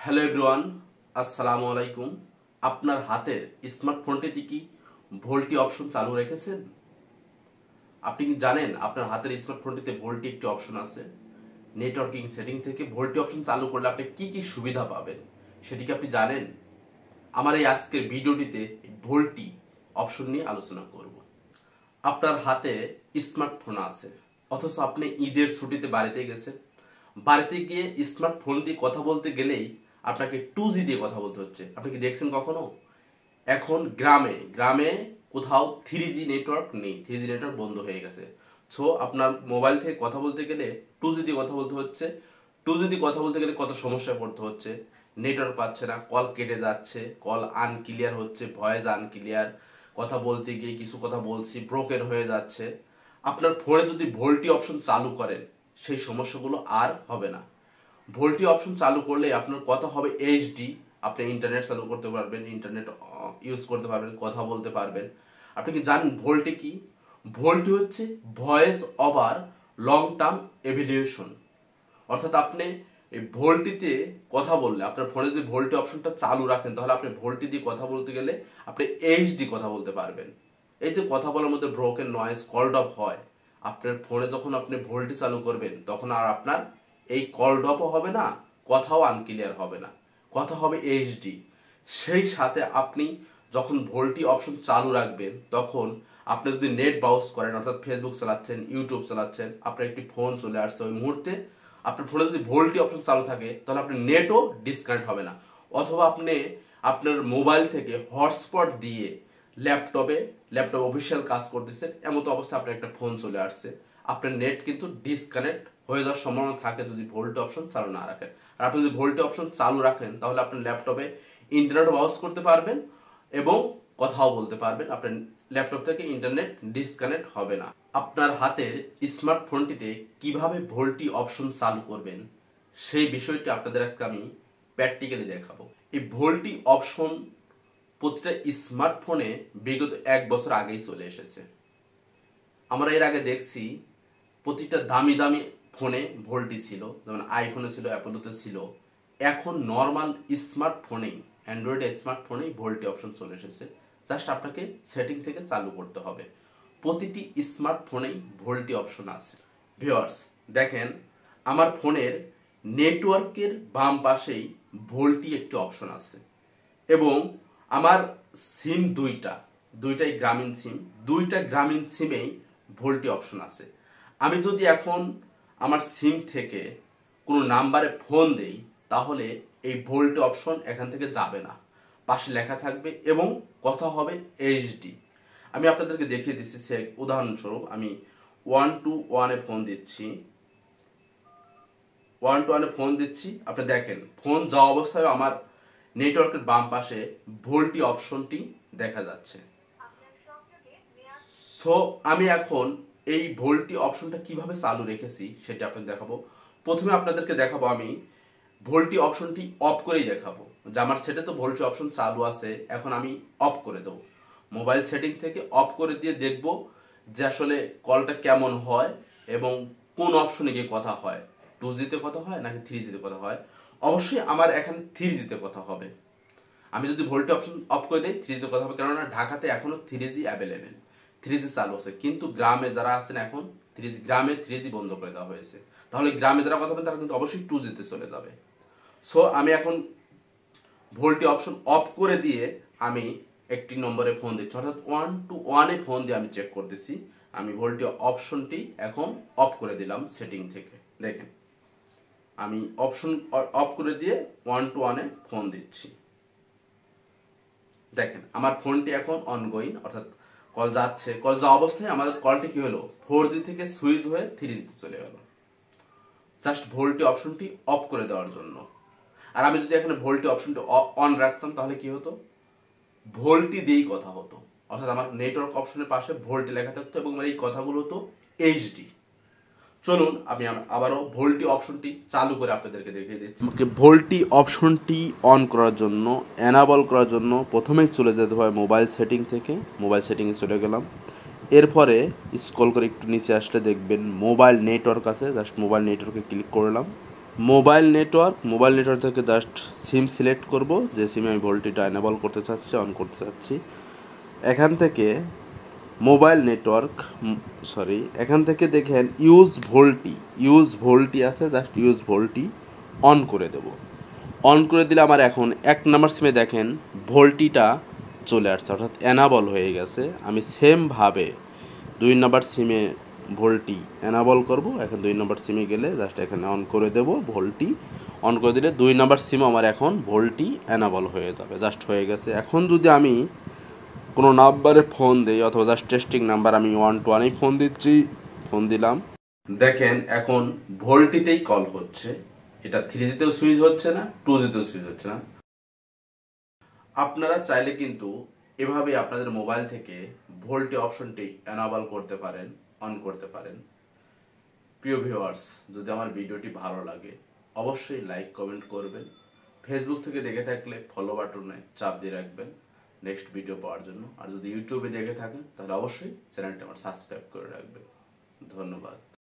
Hello everyone, আসসালামু আলাইকুম। আপনার হাতের স্মার্টফোনটিতে কি ভোল্টি অপশন চালু রেখেছেন? আপনি কি জানেন আপনার হাতের স্মার্টফোনটিতে ভোল্টি একটি অপশন আছে? নেটওয়ার্কিং সেটিং থেকে ভোল্টি অপশন চালু করলে আপনি কি কি সুবিধা পাবেন সেটি কি আপনি জানেন? আমার এই আজকের ভিডিওটিতে ভোল্টি অপশন নিয়ে আলোচনা করব। আপনার হাতে স্মার্টফোন আছে, অথচ আপনি ঈদের ছুটিতে বাড়িতে গেছেন। বাড়িতে গিয়ে স্মার্টফোন দিয়ে কথা বলতে গেলেই আপনাকে 2G দিয়ে কথা বলতে হচ্ছে। আপনি কি দেখছেন কখনো? এখন গ্রামে গ্রামে কোথাও 3G নেটওয়ার্ক নেই, 3G নেটওয়ার্ক বন্ধ হয়ে গেছে। সো আপনার মোবাইল থেকে কথা বলতে গেলে 2G দিয়ে কথা বলতে হচ্ছে। 2G দিয়ে কথা বলতে গেলে কত সমস্যায় পড়তে হচ্ছে। নেটওয়ার্ক পাচ্ছে না, কল কেটে যাচ্ছে, কল আনক্লিয়ার হচ্ছে, ভয়েস আনক্লিয়ার, কথা বলতে গিয়ে কিছু কথা বলছি ব্রোকেন হয়ে যাচ্ছে। আপনার ফোনে যদি ভোল্টি অপশন চালু করেন সেই সমস্যাগুলো আর হবে না। ভোল্টি অপশন চালু করলে আপনার কথা হবে এইচডি। আপনি ইন্টারনেট চালু করতে পারবেন, ইন্টারনেট ইউজ করতে পারবেন, কথা বলতে পারবেন। আপনি কি জানেন ভোল্টি কি? ভোল্টি হচ্ছে voice over long term evaluation. অর্থাৎ আপনি এই ভোল্টিতে কথা বললে, আপনার ফোনে যদি ভোল্টি অপশনটা চালু রাখেন তাহলে আপনি ভোল্টি দিয়ে কথা বলতে গেলে আপনি এইচডি কথা বলতে পারবেন। এই যে কথা বলার মধ্যে ব্রোকেন নয়েজ, কল ড্রপ হয়, আপনার ফোনে যখন আপনি ভোল্টি চালু করবেন তখন আর আপনার এই কল ড্রপও হবে না, কথাও আনক্লিয়ার হবে না, কথা হবে এইচডি। সেই সাথে আপনি যখন ভোল্টি অপশন চালু রাখবেন তখন আপনি যদি নেট ব্রাউজ করেন, অর্থাৎ ফেসবুক চালাচ্ছেন, ইউটিউব চালাচ্ছেন, আপনার একটি ফোন চলে আসছে, ওই মুহূর্তে আপনার ফোনে যদি ভোল্টি অপশন চালু থাকে তাহলে আপনার নেটও ডিসকানেক্ট হবে না। অথবা আপনি আপনার মোবাইল থেকে হটস্পট দিয়ে ল্যাপটপে অফিসিয়াল কাজ করতেছেন, এমতো অবস্থায় আপনার একটা ফোন চলে আসছে, আপনার নেট কিন্তু ডিসকানেক্ট হয়ে যাওয়ার সম্ভাবনা থাকে যদি ভোল্টি অপশন চালু না রাখেন। আর আপনি যদি ভোল্টি অপশন চালু রাখেন তাহলে আপনার ল্যাপটপে ইন্টারনেট ব্রাউজ করতে পারবেন এবং কথাও বলতে পারবেন। আপনার ল্যাপটপ থেকে ইন্টারনেট ডিসকানেক্ট হবে না। আপনার হাতের স্মার্টফোনটিতে কিভাবে ভোল্টি অপশন চালু করবেন সেই বিষয়টি আপনাদের আজকে আমি প্র্যাকটিক্যালি দেখাবো। এই ভোল্টি অপশন প্রতিটা স্মার্টফোনে বিগত 1 বছর আগেই চলে এসেছে। আমরা এর আগে দেখছি প্রতিটা দামি দামি ফোনে ভোল্টি ছিল, যেমন আইফোনে ছিল, অ্যাপোলোতে ছিল। এখন নর্মাল স্মার্টফোনেই, অ্যান্ড্রয়েড স্মার্টফোনেই ভোল্টি অপশন চলে এসেছে। জাস্ট আপনাকে সেটিং থেকে চালু করতে হবে। প্রতিটি স্মার্টফোনেই ভোল্টি অপশন আছে। ভিউয়ার্স দেখেন, আমার ফোনের নেটওয়ার্কের বাম পাশেই ভোল্টি একটি অপশন আছে এবং আমার সিম দুইটাই গ্রামীণ সিম, দুইটা গ্রামীণ সিমেই ভোল্টি অপশন আছে। আমি যদি এখন আমার সিম থেকে কোনো নাম্বারে ফোন দেই তাহলে এই ভোল্টি অপশন এখান থেকে যাবে না, পাশে লেখা থাকবে এবং কথা হবে এইচডি। আমি আপনাদেরকে দেখিয়ে দিচ্ছি। সে উদাহরণস্বরূপ আমি 121-এ ফোন দিচ্ছি, 121-এ ফোন দিচ্ছি। আপনি দেখেন ফোন যাওয়া অবস্থায় আমার নেটওয়ার্কের বাম পাশে ভোল্টি অপশনটি দেখা যাচ্ছে। সো আমি এখন এই ভোল্টি অপশনটা কিভাবে চালু রেখেছি সেটা আপনাদের দেখাবো। প্রথমে আপনাদেরকে দেখাবো আমি ভোল্টি অপশনটি অফ করেই দেখাবো যে আমার সেটে তো ভোল্টি অপশন চালু আছে, এখন আমি অফ করে দেবো। মোবাইল সেটিং থেকে অফ করে দিয়ে দেখবো যে আসলে কলটা কেমন হয় এবং কোন অপশনে গিয়ে কথা হয়, 2G-তে কথা হয় নাকি 3G-তে কথা হয়। অবশ্যই আমার এখানে 3G-তে কথা হবে। আমি যদি ভোল্টি অপশন অফ করে দিই 3G-তে কথা হবে, কেননা ঢাকাতে এখনো 3G অ্যাভেলেবেল, 3G চালু আছে। কিন্তু গ্রামে যারা আছেন এখন 3G, গ্রামে 3G বন্ধ করে দেওয়া হয়েছে। তাহলে গ্রামে যারা কথা বলেন তারা কিন্তু অবশ্যই 2G-তে চলে যাবে। সো আমি এখন ভোল্টি অপশন অফ করে দিয়ে আমি একটি নম্বরে ফোন দিচ্ছি, অর্থাৎ 121-এ ফোন দিয়ে আমি চেক করতেছি। আমি ভোল্টি অপশনটি এখন অফ করে দিলাম সেটিং থেকে। দেখেন আমি অপশন অফ করে দিয়ে 121-এ ফোন দিচ্ছি। দেখেন আমার ফোনটি এখন অনগোয়িং, অর্থাৎ কল যাচ্ছে। কল যাওয়া অবস্থায় আমাদের কলটি কি হলো, 4G থেকে সুইচ হয়ে 3G-তে চলে গেল, জাস্ট ভোল্টি অপশনটি অফ করে দেওয়ার জন্য। আর আমি যদি এখানে ভোল্টি অপশনটি অন রাখতাম তাহলে কি হতো, ভোল্টি দিয়েই কথা হতো, অর্থাৎ আমার নেটওয়ার্ক অপশনের পাশে ভোল্টি লেখা থাকতো এবং আমার এই কথাগুলো হতো এইচডি। চলুন আমি আবারও ভোল্টি অপশনটি চালু করে আপনাদেরকে দেখিয়ে দিচ্ছি। আমাকে ভোল্টি অপশনটি অন করার জন্য, এনাবল করার জন্য প্রথমেই চলে যেতে হয় মোবাইল সেটিং থেকে। মোবাইল সেটিংয়ে চলে গেলাম, এরপরে স্ক্রল করে একটু নিচে আসলে দেখবেন মোবাইল নেটওয়ার্ক আছে, জাস্ট মোবাইল নেটওয়ার্কে ক্লিক করলাম। মোবাইল নেটওয়ার্ক থেকে জাস্ট সিম সিলেক্ট করব, যে সিমে আমি ভোল্টিটা এনেবল করতে চাচ্ছি, অন করতে চাচ্ছি। এখান থেকে মোবাইল নেটওয়ার্ক এখান থেকে দেখেন ইউজ ভোল্টি আছে, জাস্ট ইউজ ভোল্টি অন করে দেব। অন করে দিলে আমার এখন 1 নাম্বার সিমে দেখেন ভোল্টিটা চলে আসছে, অর্থাৎ এনাবল হয়ে গেছে। আমি সেমভাবে 2 নাম্বার সিমে ভোল্টি এনাবল করব। এখন 2 নাম্বার সিমে গেলে জাস্ট এখানে অন করে দেব, ভোল্টি অন করে দিলে 2 নাম্বার সিমে আমার এখন ভোল্টি এনাবল হয়ে যাবে, জাস্ট হয়ে গেছে। এখন যদি আমি কোনো নাম্বারে ফোন দিই, অথবা জাস্ট টেস্টিং নাম্বার, আমি 1 ফোন দিচ্ছি, ফোন দিলাম, দেখেন এখন ভোল্টিতেই কল হচ্ছে। এটা 3Gতেও সুইচ হচ্ছে না, 2Gতেও সুইচ হচ্ছে না। আপনারা চাইলে কিন্তু এভাবে আপনাদের মোবাইল থেকে ভোল্টি অপশনটি এনাবল করতে পারেন, অন করতে পারেন। প্রিয় ভিউয়ার্স, যদি আমার ভিডিওটি ভালো লাগে অবশ্যই লাইক কমেন্ট করবেন। ফেসবুক থেকে দেখে থাকলে ফলো বাটনে চাপ দিয়ে রাখবেন নেক্সট ভিডিও পাওয়ার জন্য। আর যদি ইউটিউবে দেখে থাকেন তাহলে অবশ্যই চ্যানেলটি আমার সাবস্ক্রাইব করে রাখবেন। ধন্যবাদ।